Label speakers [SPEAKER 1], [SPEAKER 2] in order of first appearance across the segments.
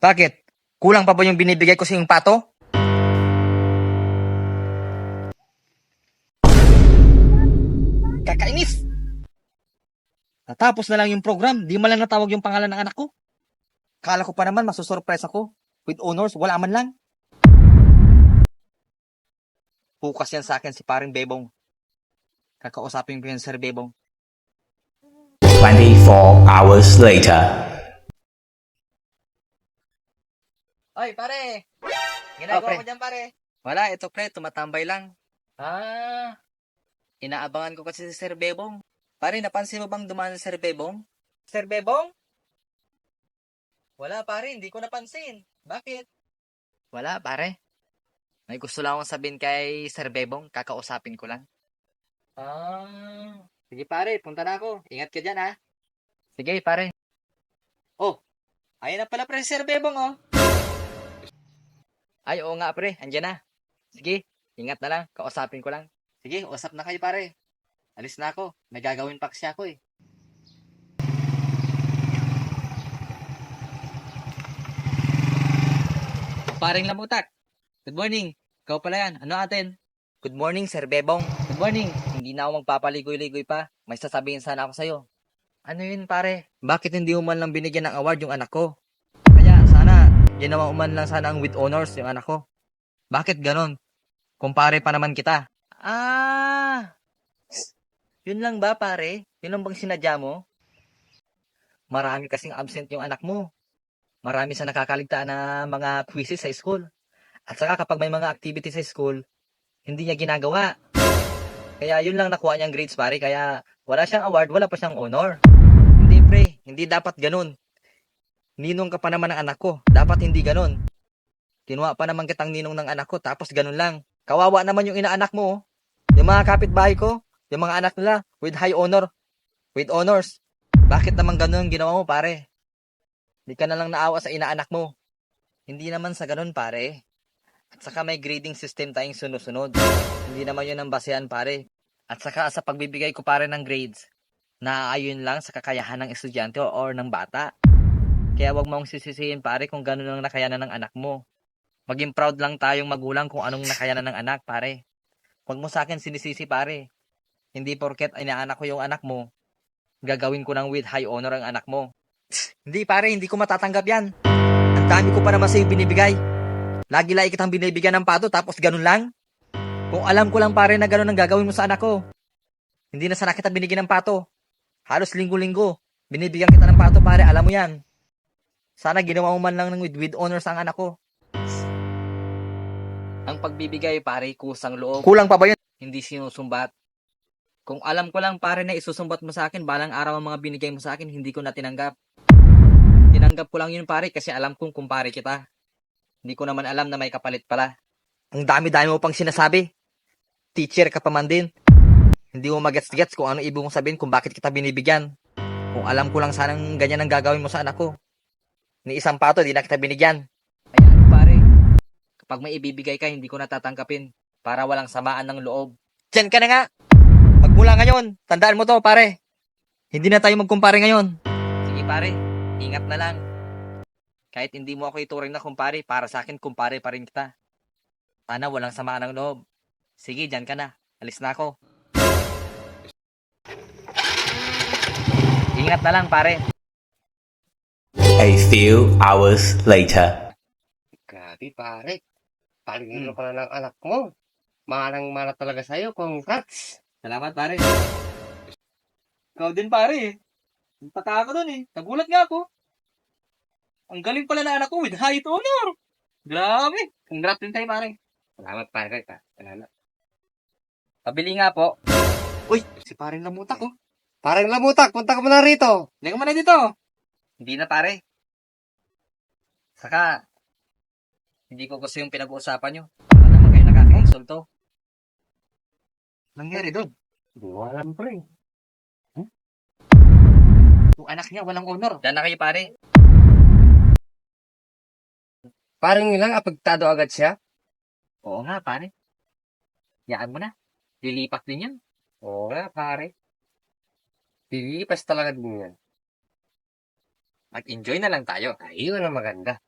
[SPEAKER 1] Bakit? Kulang pa ba yung binibigay ko sa yung pato? Kakainis! Natapos na lang yung program, di man lang natawag yung pangalan ng anak ko. Kala ko pa naman masusurprise ako. With honors, wala man lang. Bukas yan sa akin si paring Bebong. Kakausapin ko yan Sir Bebong.
[SPEAKER 2] 24 hours later.
[SPEAKER 1] Oy, pare! Ginagawa
[SPEAKER 3] pre.
[SPEAKER 1] mo dyan, pare? Wala, ito pre, tumatambay lang. Inaabangan ko kasi si Sir Bebong. Pare, napansin mo bang dumaan si Sir Bebong? Sir Bebong? Wala pare, hindi ko napansin. Bakit? Wala pare. May gusto lang akong sabihin kay Sir Bebong, kakausapin ko lang. Sige pare, punta na ako. Ingat ka dyan ha. Sige pare. Oh, ayun na pala pre si Sir Bebong oh. Ay, oo nga pre, andyan na. Sige, ingat na lang, kausapin ko lang. Sige, usap na kayo pare. Alis na ako, may gagawin pa kasi ako eh. Paring Lamutak, good morning. Ikaw pala yan, ano atin? Good morning, Sir Bebong. Good morning. Hindi na ako magpapaligoy-ligoy pa. May sasabihin sana ako sa'yo. Ano yun, pare? Bakit hindi mo man lang binigyan ng award yung anak ko? Kaya, sana, ginawa mo man lang sana ang with honors yung anak ko. Bakit ganon? Kumpare pa naman kita. Yun lang ba, pare? Yun lang bang sinadya mo? Marami kasing absent yung anak mo. Marami sa nakakaligtaan na mga quizzes sa school. At saka kapag may mga activity sa school, hindi niya ginagawa. Kaya yun lang nakuha niyang grades pare, kaya wala siyang award, wala pa siyang honor. Hindi pre, hindi dapat ganun. Ninong ka pa naman ng anak ko, dapat hindi ganun. Kinuha pa naman kitang ninong ng anak ko, tapos ganun lang. Kawawa naman yung inaanak mo. Oh. Yung mga kapitbahay ko, yung mga anak nila, with high honor, with honors. Bakit naman ganun ang ginawa mo pare? Hindi ka na lang naawa sa inaanak mo. Hindi naman sa ganun pare. At saka may grading system tayong sunod-sunod. Hindi naman yun ang basehan pare. At saka sa pagbibigay ko pare ng grades, naaayon lang sa kakayahan ng estudyante or ng bata. Kaya wag mong sisisihin pare kung ganun ang nakayanan ng anak mo. Maging proud lang tayong magulang kung anong nakayanan ng anak pare. Wag mo sa akin sinisisi pare. Hindi porket inaanak ko yung anak mo, gagawin ko ng with high honor ang anak mo. Hindi pare, hindi ko matatanggap yan. Ang dami ko pa naman sa'yo binibigay. Lagi-lagi kitang binibigyan ng pato tapos ganun lang. Kung alam ko lang pare na ganun ang gagawin mo sa anak ko, hindi na sana kita binigyan ng pato. Halos linggo-linggo, binibigyan kita ng pato pare, alam mo yan. Sana ginawa mo man lang ng with honors ang anak ko. Ang pagbibigay pare, kusang loob. Kulang pa ba yun? Hindi sinusumbat. Kung alam ko lang pare na isusumbat mo sa akin, balang araw ang mga binigay mo sa akin, hindi ko na tinanggap. Tinanggap ko lang yun pare kasi alam kong kumpare kita. Hindi ko naman alam na may kapalit pala. Ang dami-dami mo pang sinasabi. Teacher ka pa man din. Hindi mo magets-gets kung ano ibig mong sabihin kung bakit kita binibigyan. Kung alam ko lang sanang ganyan ang gagawin mo sa anak ko. Ni isang pato, di na kita binigyan. Ayan pare, kapag may ibibigay ka, hindi ko natatanggapin. Para walang samaan ng loob. Diyan ka na nga! Magmula ngayon, tandaan mo to pare. Hindi na tayo magkumpare ngayon. Sige pare, ingat na lang. Kahit hindi mo ako ituring na kumpare, para sa akin kumpare pa rin kita. Sana walang samaan ng loob. Sige, dyan ka na. Alis na ako. Ingat na lang, pare.
[SPEAKER 2] A few hours later.
[SPEAKER 3] Grabe, pare. Palingiro ka na ng anak mo. Manang-mana talaga sa'yo. Congrats.
[SPEAKER 1] Salamat, pare. Ikaw din, pare. Nagtaka ako dun eh. Nagulat nga ako. Ang galing pala na anak ko with high honor. Grabe. Congrats din tayo, pare.
[SPEAKER 3] Salamat, pare. Salamat.
[SPEAKER 1] Pabili nga po. Uy, si paring Lamutak oh.
[SPEAKER 3] Parang Lamutak, punta ka muna rito.
[SPEAKER 1] Hindi ka muna dito. Hindi na, pare. Saka, hindi ko gusto yung pinag-uusapan nyo. Para naman kayo nakaka-insulto. Nangyari doon?
[SPEAKER 3] Hindi ko alam, pre.
[SPEAKER 1] Yung anak niya, walang honor. Diyan na kayo, pare.
[SPEAKER 3] Parang lang, apagtado agad siya.
[SPEAKER 1] Oo nga, pare. Yaan mo na. Lilipat din yan.
[SPEAKER 3] Oo nga, pare. Pilipas talaga din yan.
[SPEAKER 1] Mag-enjoy na lang tayo.
[SPEAKER 3] Ayun ang maganda.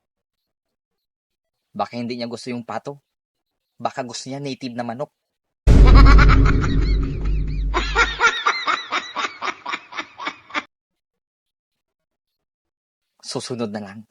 [SPEAKER 1] Baka hindi niya gusto yung pato. Baka gusto niya native na manok. Susunod na lang.